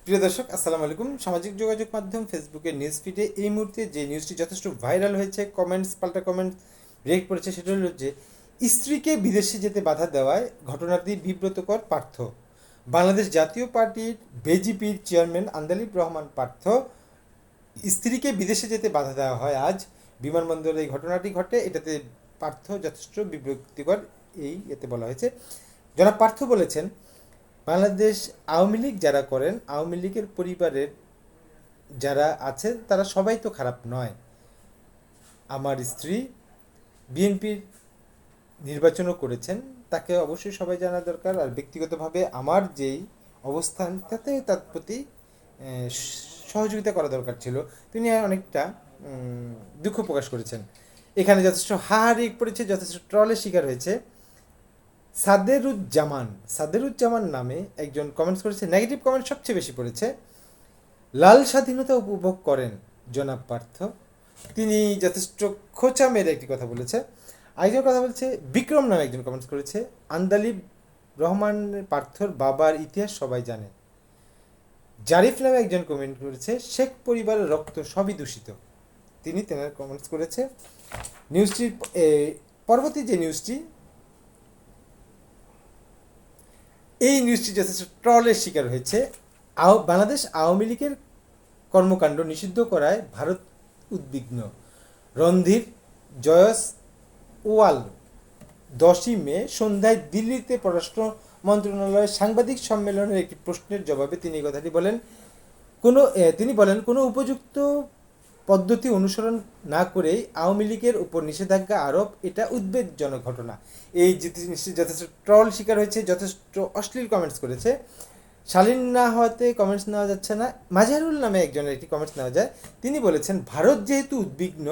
প্রিয় দর্শক, আসসালামু আলাইকুম। সামাজিক যোগাযোগ মাধ্যম ফেসবুকের নিউজ ফিডে এই মুহূর্তে যে নিউজটি যথেষ্ট ভাইরাল হয়েছে, কমেন্টস পাল্টা কমেন্ট রিয়েক্ট করেছে, সেটা হলো যে স্ত্রীকে বিদেশে যেতে বাধা দেওয়ায় ঘটনাটি বিব্রতকর পার্থ। বাংলাদেশ জাতীয় পার্টির বিজেপির চেয়ারম্যান আন্দালিব রহমান পার্থ স্ত্রীকে বিদেশে যেতে বাধা দেওয়া হয় আজ বিমানবন্দরে। এই ঘটনাটি ঘটে, এটাতে পার্থ যথেষ্ট বিব্রতিকর, এতে বলা হয়েছে। জনাব পার্থ বলেছেন, বাংলাদেশ আওয়ামী লীগ যারা করেন, আওয়ামী লীগের পরিবারের যারা আছেন তারা সবাই তো খারাপ নয়। আমার স্ত্রী বিএনপির নির্বাচনও করেছেন, তাকে অবশ্যই সবাই জানা দরকার। আর ব্যক্তিগতভাবে আমার যেই অবস্থান, তাতে তার প্রতি সহযোগিতা করা দরকার ছিল। তিনি অনেকটা দুঃখ প্রকাশ করেছেন। এখানে যথেষ্ট হাহারি পড়েছে, যথেষ্ট ট্রলের শিকার হয়েছে। সাদেরুজ্জামান নামে একজন কমেন্টস করেছে, নেগেটিভ কমেন্ট সবচেয়ে বেশি পড়েছে। লাল স্বাধীনতা উপভোগ করেন জনাব পার্থ, তিনি যথেষ্ট খোঁচা মেরে একটি কথা বলেছে। আরেকজন কথা বলছে, বিক্রম নামে একজন কমেন্টস করেছে, আন্দালিব রহমান পার্থর বাবার ইতিহাস সবাই জানে। জারিফ নামে একজন কমেন্ট করেছে, শেখ পরিবারের রক্ত সবই দূষিত। তেনার কমেন্টস করেছে। নিউজটির পরবর্তী যে নিউজটি, এই নিউজটি যথেষ্ট ট্রলের শিকার হয়েছে। বাংলাদেশ আওয়ামী লীগের কর্মকাণ্ড নিষিদ্ধ করায় ভারত উদ্বিগ্ন। রণধীর জয়স ওয়াল 10ই মে সন্ধ্যায় দিল্লিতে পররাষ্ট্র মন্ত্রণালয়ের সাংবাদিক সম্মেলনের একটি প্রশ্নের জবাবে তিনি এই কথাটি বলেন। তিনি বলেন, কোনো উপযুক্ত পদ্ধতি অনুসরণ না করেই আওয়ামী লীগের উপর নিষেধাজ্ঞা আরোপ, এটা উদ্বেগজনক ঘটনা। এই জিনিসটি যথেষ্ট ট্রল শিকার হয়েছে, যথেষ্ট অশ্লীল কমেন্টস করেছে। শালীন না হওয়াতে কমেন্টস নেওয়া যাচ্ছে না। মাজারুল নামে একজনের একটি কমেন্টস নেওয়া যায়। তিনি বলেছেন, ভারত যেহেতু উদ্বিগ্ন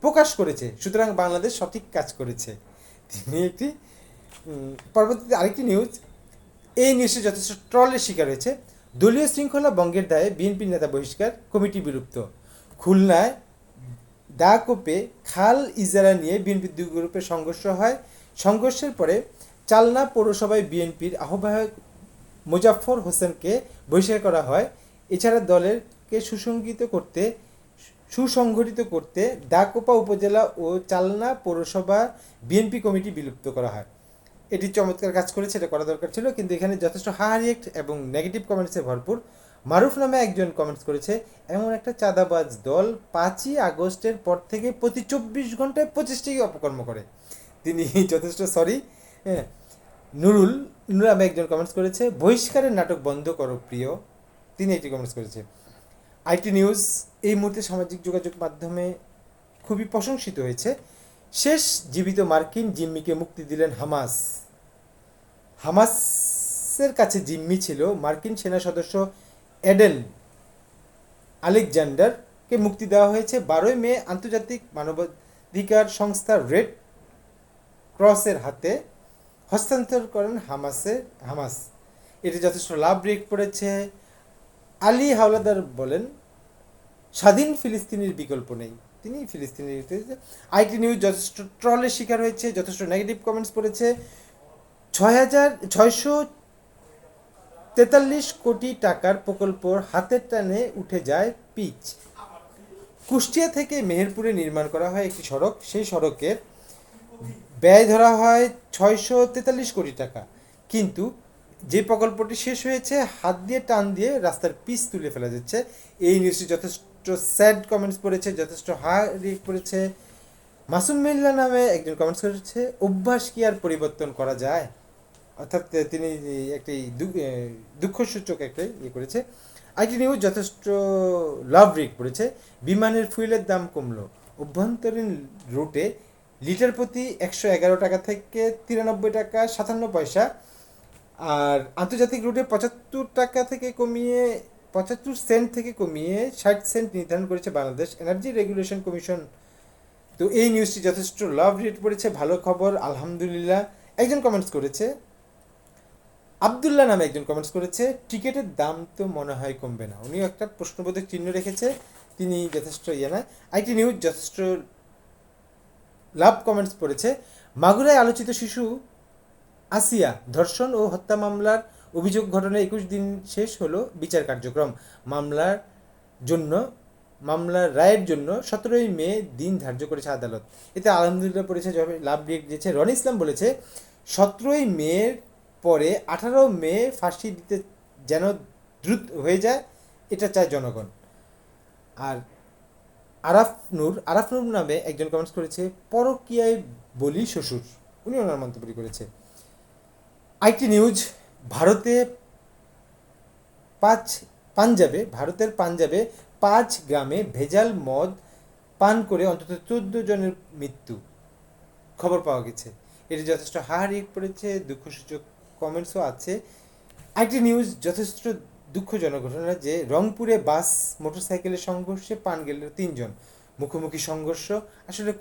প্রকাশ করেছে, সুতরাং বাংলাদেশ সঠিক কাজ করেছে। তিনি একটি পরবর্তীতে আরেকটি নিউজ, এই নিউজটি যথেষ্ট ট্রলের শিকার হয়েছে। দলীয় শৃঙ্খলা ভঙ্গের দায়ে বিএনপির নেতা বহিষ্কার, কমিটি বিলুপ্ত। খুলনায় দাকোপে খাল ইজারা নিয়ে বিএনপির দুই গ্রুপের সংঘর্ষ হয়। সংঘর্ষের পরে চালনা পৌরসভায় বিএনপির আহ্বায়ক মোজাফফর হোসেনকে বহিষ্কার করা হয়। এছাড়া দলেরকে সুসংগঠিত করতে দাকোপা উপজেলা ও চালনা পৌরসভা বিএনপি কমিটি বিলুপ্ত করা হয়। এটি চমৎকার কাজ করেছে, এটা করা দরকার ছিল, কিন্তু এখানে যথেষ্ট হারিয়েক্ট এবং নেগেটিভ কমেন্টসে ভরপুর। মারুফ নামে একজন কমেন্টস করেছে, এমন একটা চাঁদাবাজ দল 5ই আগস্টের পর থেকে প্রতি 24 ঘন্টায় 25টি অপকর্ম করে। তিনি যথেষ্ট সরি। হ্যাঁ, নুরুল নামে একজন কমেন্টস করেছে, বহিষ্কারের নাটক বন্ধ করো প্রিয়। তিনি একটি কমেন্টস করেছে। আইটি নিউজ এই মুহূর্তে সামাজিক যোগাযোগ মাধ্যমে খুবই প্রশংসিত হয়েছে। শেষ জীবিত মার্কিন জিম্মিকে মুক্তি দিলেন হামাস। হামাসের কাছে জিম্মি ছিল মার্কিন সেনা সদস্য এডেন আলেকজান্ডারকে মুক্তি দেওয়া হয়েছে। 12ই মে আন্তর্জাতিক মানবাধিকার সংস্থা রেড ক্রসের হাতে হস্তান্তর করেন হামাস। এটি যথেষ্ট লাভ রিয়েক্ট করেছে। আলী হাওলাদার বলেন, স্বাধীন ফিলিস্তিনির বিকল্প নেই। তিনি ফিলিস্তিনি। আইটি নিউজ যথেষ্ট ট্রলের শিকার হয়েছে, যথেষ্ট নেগেটিভ কমেন্টস পড়েছে। 6,643 টাকার প্রকল্প হাতের টানে উঠে যায় পিচ। কুষ্টিয়া থেকে মেহেরপুরে নির্মাণ করা হয় একটি সড়ক, সেই সড়কের ব্যয় ধরা হয় 643 কোটি টাকা, কিন্তু যে প্রকল্পটি শেষ হয়েছে হাত দিয়ে টান দিয়ে রাস্তার পিচ তুলে ফেলা যাচ্ছে। এই নিউজটি যথেষ্ট স্যাড কমেন্টস পড়েছে, যথেষ্ট হাই পড়েছে। মাসুম মিল্লা নামে একজন কমেন্টস করেছে, অভ্যাস কি আর পরিবর্তন করা যায়? অর্থাৎ তিনি একটি দুঃখসূচক একটা করেছে। আইটি নিউজ যথেষ্ট লাভ রিক করেছে। বিমানের ফুয়েলের দাম কমলো, অভ্যন্তরীণ রুটে লিটার প্রতি 111 টাকা থেকে 93 টাকা 57 পয়সা, আর আন্তর্জাতিক রুটে 75 টাকা থেকে কমিয়ে 75 সেন্ট থেকে কমিয়ে 60 সেন্ট নির্ধারণ করেছে বাংলাদেশ এনার্জি রেগুলেশন কমিশন। তো এই নিউজটি যথেষ্ট লাভ রেট পড়েছে, ভালো খবর, আলহামদুলিল্লাহ। একজন কমেন্টস করেছে, আবদুল্লাহ নামে একজন কমেন্টস করেছে, টিকিটের দাম তো মনে হয় কমবে না। উনিও একটা প্রশ্নবোধক চিহ্ন রেখেছে, তিনি যথেষ্ট না। আইটি নিউজ যথেষ্ট লাভ কমেন্টস পড়েছে। মাগুরায় আলোচিত শিশু আসিয়া ধর্ষণ ও হত্যা মামলার অভিযোগ ঘটনায় 21 দিন শেষ হলো বিচার কার্যক্রম। জন্য মামলার রায়ের জন্য 17ই মে দিন ধার্য করেছে আদালত। এতে আলহামদুলিল্লাহ পড়েছে, লাভ রিয়েক্ট দিয়েছে। রনি ইসলাম বলেছে 17ই মের পরে 18 মে ফাঁসি দিতে যেন দ্রুত হয়ে যায়, এটা চায় জনগণ। আর আরাফ নূর নামে একজন কমেন্টস করেছে, পরকীয়ায় বলি শ্বশুর, উনি ওনার মন্তব্য করেছে। আইটি নিউজ, ভারতের পাঞ্জাবে 5 গ্রামে ভেজাল মদ পান করে অন্তত 14 জনের মৃত্যু খবর পাওয়া গেছে। এটি যথেষ্ট হাহাড়ি পড়েছে, দুঃখসূচক কমেন্টসও আছে। আইটি নিউজ, যথেষ্ট দুঃখজনক ঘটনা যে রংপুরে বাস মোটরসাইকেলের সংঘর্ষে প্রাণ গেল 3 জন। মুখোমুখি সংঘর্ষ আসলে